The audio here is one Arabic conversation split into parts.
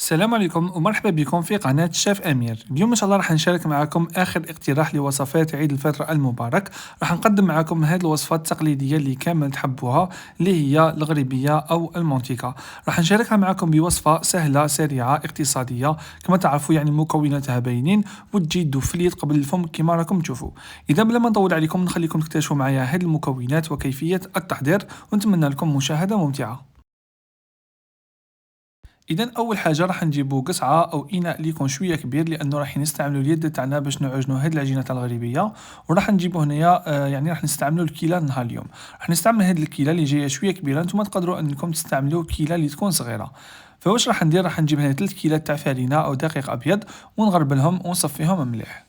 السلام عليكم ومرحبا بكم في قناة شيف أمير. اليوم إن شاء الله راح نشارك معكم آخر اقتراح لوصفات عيد الفطر المبارك. راح نقدم معكم هذه الوصفات التقليدية اللي كامل تحبوها، اللي هي الغريبية أو المونتيكا. راح نشاركها معكم بوصفة سهلة سريعة اقتصادية، كما تعرفوا يعني مكوناتها باينين وتجي دوفليت قبل الفم كما راكم تشوفوا. إذا بلا ما نطول عليكم نخليكم تكتشفوا معايا هذه المكونات وكيفية التحضير، ونتمنى لكم مشاهدة ممتعة. إذا أول حاجة راح نجيبو قصعة أو إناء اللي يكون شوية كبير، لأنه راح نستعملو اليد تاعنا باش نعجنو هاد العجينة تاع الغريبية. وراح نجيبو هنايا يعني راح نستعملو الكيلة نهار اليوم. راح نستعمل هاد الكيلة اللي جاية شوية كبيرة، نتوما تقدروا أنكم تستعملو كيلة اللي تكون صغيرة. فواش راح ندير؟ راح نجيب هنا 3 كيلات تاع فرينة أو دقيق أبيض، ونغربلهم ونصفيهم مليح.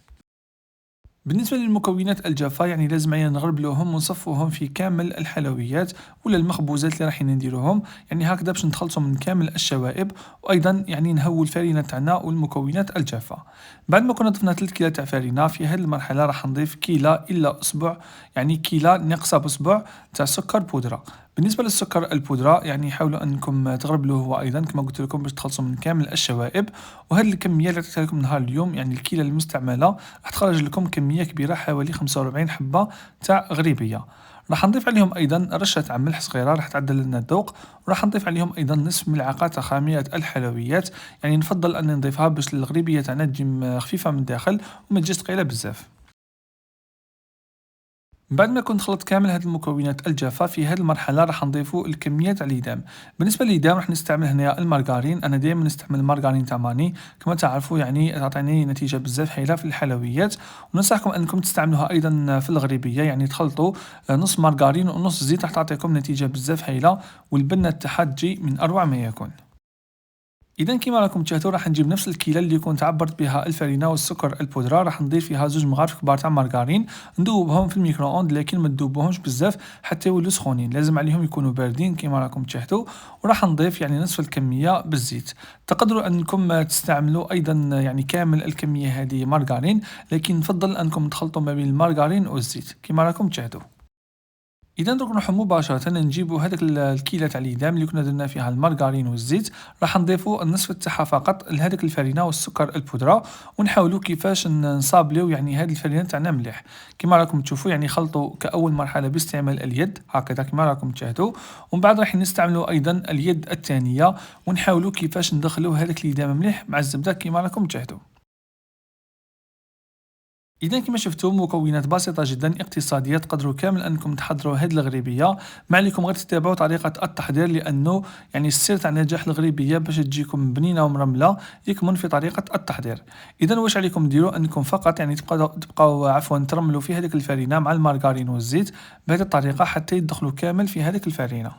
بالنسبة للمكونات الجافة يعني لازم علينا نغربلوهم ونصفوهم في كامل الحلويات ولا المخبوزات اللي راح نديروهم، يعني هكذا باش نتخلصوا من كامل الشوائب، وايضا يعني نهووا الفرينة تاعنا والمكونات الجافة. بعد ما كنا ضفنا 3 كيلو تاع فرينة، في هذه المرحلة راح نضيف كيلة الا اصبع، يعني كيلة ناقصة بصبع تاع سكر بودرة. بالنسبة للسكر البودرة يعني حاولوا أنكم تغربلوه هو أيضا كما قلت لكم باش تخلصوا من كامل الشوائب. وهذه الكمية اللي عطيتها لكم نهار اليوم، يعني الكيلة المستعملة راح تخرج لكم كمية كبيرة، حوالي 45 حبة تاع غريبية. راح نضيف عليهم أيضا رشة تاع ملح صغيرة راح تعدل لنا الذوق، وراح نضيف عليهم أيضا نصف ملعقة تاع خامية الحلويات. يعني نفضل أن نضيفها باش الغريبية تاعنا تجي خفيفة من الداخل وما تجيش ثقيلة بزاف. بعد ما كنت خلطت كامل هاد المكونات الجافة، في هذه المرحلة راح نضيفو الكمية تاع الإيدام. بالنسبة للإيدام راح نستعمل هنا المارغرين، أنا دائما نستعمل المارغرين تاع ماني كما تعرفوا، يعني تعطيني نتيجة بزاف هايلة في الحلويات. وننصحكم أنكم تستعملوها أيضا في الغريبية، يعني تخلطوا نص مارغرين ونص زيت راح تعطيكم نتيجة بزاف هايلة، والبنة تاعها تجي من أروع ما يكون. إذا كيما راكم تشاهدوا راح نجيب نفس الكيلة اللي كنت عبرت بها الفرينة والسكر البودرة، راح نضيف فيها 2 مغارف كبار تاع مارغرين، ندوبهم في الميكرو اوند لكن ما تدوبوهمش بزاف حتى يولوا سخونين، لازم عليهم يكونوا باردين كيما راكم تشاهدوا. وراح نضيف يعني نصف الكمية بالزيت. تقدروا أنكم تستعملوا أيضا يعني كامل الكمية هذه مارغرين، لكن نفضل أنكم تخلطوا ما بين المارغرين والزيت كيما راكم تشاهدوا. إذا درك نروحو مباشرة نجيبو هذاك الكيلة تاع الإيدام اللي كنا درنا فيها المارغرين والزيت، راح نضيفو النصف تاعها فقط لهذيك الفرينة والسكر البودرة، ونحاولو كيفاش نصابليو يعني هذه الفرينة تاعنا مليح. كيما راكم تشوفوا يعني خلطوا كأول مرحلة باستعمال اليد هكذا كيما راكم تشاهدوا، ومن بعد راح نستعملوا أيضا اليد الثانية، ونحاولوا كيفاش ندخلو هذاك الإيدام مليح مع الزبدة كيما راكم تشاهدوا. إذا كما شفتوا مكونات بسيطة جدا اقتصادية، تقدروا كامل أنكم تحضروا هذه الغريبية. ما عليكم غير تتبعوا طريقة التحضير، لأنه يعني السر تاع نجاح الغريبية باش تجيكم بنينة ومرملة يكمن في طريقة التحضير. إذا واش عليكم ديروا أنكم فقط يعني تبقاو عفوا ترملوا في هذيك الفرينة مع المارغرين والزيت بهذه الطريقة حتى يدخلوا كامل في هذيك الفرينة.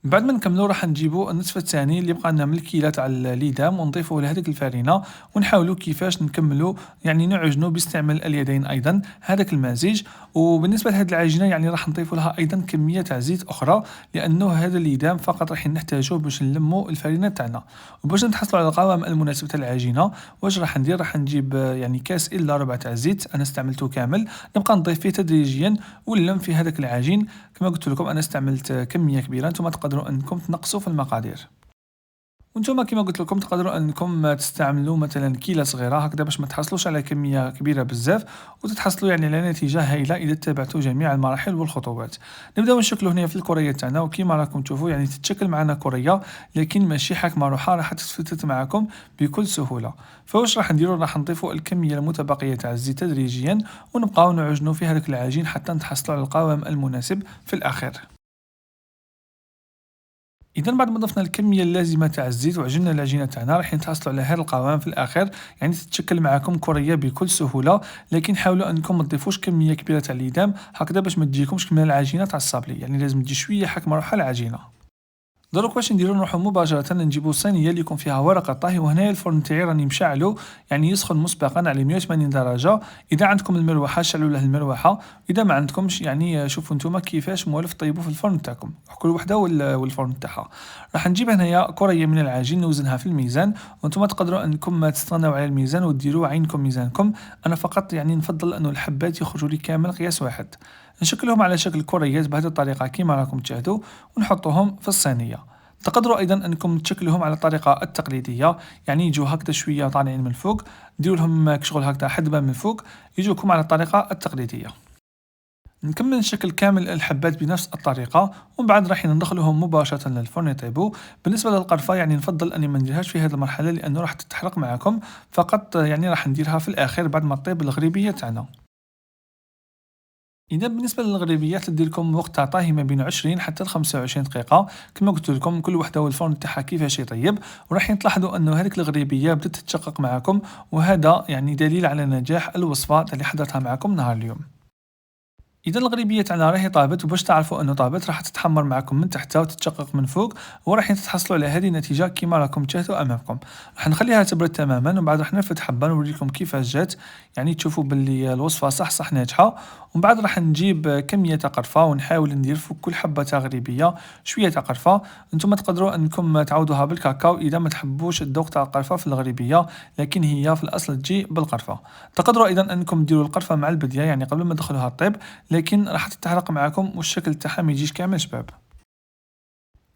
بعد ما نكملو راح نجيبو النصف الثاني اللي بقى لنا من الكيلة تاع الليدام ونضيفوه لهذيك الفرينة، ونحاولوا كيفاش نكملو يعني نعجنو باستعمال اليدين أيضا هذاك المزيج. وبالنسبة لهذه العجينة يعني راح نضيفو لها أيضا كمية تاع زيت أخرى، لأنه هذا الليدام فقط راح نحتاجوه باش نلمو الفرينة تاعنا. وباش نتحصلوا على القوام المناسب تاع العجينة، واش راح ندير؟ راح نجيب يعني كاس إلا ربع تاع زيت، أنا استعملته كامل، نبقى نضيف فيه تدريجيا ونلم في هذاك العجين. كما قلت لكم أنا استعملت كمية كبيرة، نتوما تقدروا أنكم تنقصوا في المقادير. وانتم كما قلت لكم تقدروا انكم تستعملوا مثلا كيلة صغيرة هكذا باش ما تحصلوش على كمية كبيرة بزاف، وتتحصلوا يعني على نتيجة هائلة اذا اتبعتوا جميع المراحل والخطوات. نبداو نشكلوا هنا في الكرية تاعنا، وكما راكم تشوفوا يعني تتشكل معنا كرية، لكن ماشي حكمة روحها راح تتفتت معكم بكل سهولة. فواش راح نديروا؟ راح نضيفوا الكمية المتبقية تاع الزيت تدريجيا، ونبقاو نعجنوا في هذاك العجين حتى نتحصلوا على القوام المناسب في الأخير. إذا بعد ما ضفنا الكمية اللازمة تاع الزيت وعجننا العجينة تاعنا، راح نتحصلوا على هذا القوام في الأخير، يعني تتشكل معكم كرية بكل سهولة. لكن حاولوا أنكم ما تضيفوش كمية كبيرة تاع الإيدام هكذا باش ما تجيكمش كما العجينة تاع الصابلي، يعني لازم تجي شوية حكمة روحها العجينة. دروك واش نديرو؟ نروحو مباشرة نجيبو صينية اللي يكون فيها ورقة طهي، وهنايا الفرن تاعي راني مشعلو يعني يسخن مسبقا على 180 درجة. إذا عندكم المروحة شعلوا له المروحة، إذا ما عندكمش يعني شوفوا نتوما كيفاش موالف طيبوا في الفرن تاعكم، كل وحدة والفرن تاعها. راح نجيب هنايا كرية من العجين نوزنها في الميزان، وانتم تقدروا انكم تستغناو على الميزان وديروا عينكم ميزانكم. انا فقط يعني نفضل انه الحبات يخرجوا لي كامل قياس واحد. نشكلهم على شكل كريات بهذه الطريقة كيما راكم تشاهدوا، ونحطوهم في الصينية. تقدروا أيضا أنكم تشكلوهم على الطريقة التقليدية، يعني يجوا هكذا شوية طالعين من الفوق، ديروا لهم كشغل هكذا حدبة من الفوق، يجوكم على الطريقة التقليدية. نكمل نشكل كامل الحبات بنفس الطريقة، ومن بعد راح ندخلهم مباشرة للفرن يطيبوا. بالنسبة للقرفة يعني نفضل أني ما نديرهاش في هذه المرحلة لأنه راح تتحرق معكم، فقط يعني راح نديرها في الآخر بعد ما تطيب الغريبية تاعنا. إذا بالنسبة للغريبيات تدير لكم وقت تاع طهي ما بين 20 حتى ل 25 دقيقة، كما قلت لكم كل وحدة والفرن تاعها كيفاش يطيب، وراح تلاحظوا أنه هذيك الغريبية بدات تتشقق معكم، وهذا يعني دليل على نجاح الوصفة اللي حضرتها معكم نهار اليوم. إذا الغريبية تاعنا راهي طابت، وباش تعرفوا أنه طابت راح تتحمر معكم من تحت وتتشقق من فوق، وراح تتحصلوا على هذه النتيجة كما راكم تشاهدوا أمامكم. راح نخليها تبرد تماما، ومن بعد راح نرفد حبة نوريكم كيفاش جات، يعني تشوفوا باللي الوصفة صح ناجحة. ومن بعد راح نجيب كمية تاع قرفة ونحاول ندير فوق كل حبة تاع غريبية شوية تاع قرفة. انتم تقدروا أنكم تعوضوها بالكاكاو إذا ما تحبوش الذوق تاع القرفة في الغريبية، لكن هي في الأصل تجي بالقرفة. تقدروا أيضا أنكم ديروا القرفة مع البدية، يعني قبل ما تدخلوها الطيب، لكن راح تتحرق معكم والشكل تاعها ما يجيش كامل شباب.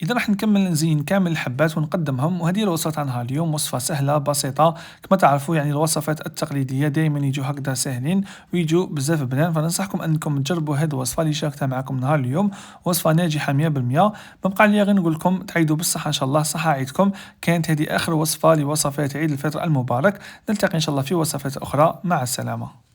إذا راح نكمل نزين كامل الحبات ونقدمهم، وهذه الوصفة تاع نهار اليوم وصفة سهلة بسيطة. كما تعرفوا يعني الوصفات التقليدية دائما يجوا هكذا ساهلين ويجوا بزاف بنان، فننصحكم أنكم تجربوا هذه الوصفة اللي شاركتها معكم نهار اليوم، وصفة ناجحة 100%. ما بقى لي غير نقول لكم تعيدوا بالصحة إن شاء الله، صحة عيدكم. كانت هذه آخر وصفة لوصفات عيد الفطر المبارك، نلتقي إن شاء الله في وصفات أخرى، مع السلامة.